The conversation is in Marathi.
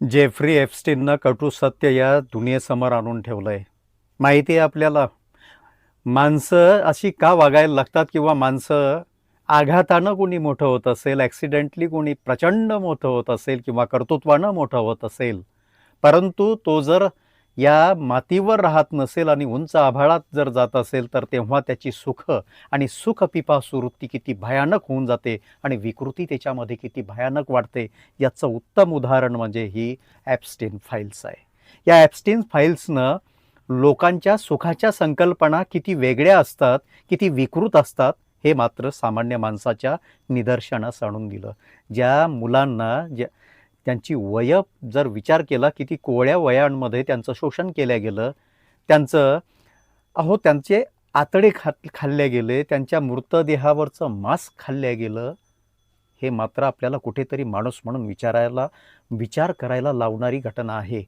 जेफ्री एप्स्टीननं कटू सत्य या दुनियेसमोर आणून ठेवलंय. माहिती आहे आपल्याला, माणसं अशी का वागायला लागतात किंवा माणसं आघातानं कोणी मोठं होत असेल, ॲक्सिडेंटली कोणी प्रचंड मोठं होत असेल किंवा कर्तृत्वानं मोठं होत असेल, परंतु तो जर या मातीवर राहत नसेल आणि उंच आभाळात जर जात असेल, तर तेव्हा त्याची सुख आणि सुखपिपासू वृत्ती किती भयानक होऊन जाते आणि विकृती त्याच्यामध्ये किती भयानक वाढते, याचं उत्तम उदाहरण म्हणजे ही ॲप्स्टीन फाईल्स आहे. या ॲप्स्टीन फाईल्सनं लोकांच्या सुखाच्या संकल्पना किती वेगळ्या असतात, किती विकृत असतात, हे मात्र सामान्य माणसाच्या निदर्शनास आणून दिलं. ज्या मुलांना त्यांची वय जर विचार केला, किती कोवळ्या वयांमध्ये त्यांचं शोषण केलं गेलं, त्यांचे आतडे खाल्ले गेले, त्यांच्या मृतदेहावरचं मांस खाल्लं गेलं, हे मात्र आपल्याला कुठेतरी माणूस म्हणून विचार करायला लावणारी घटना आहे.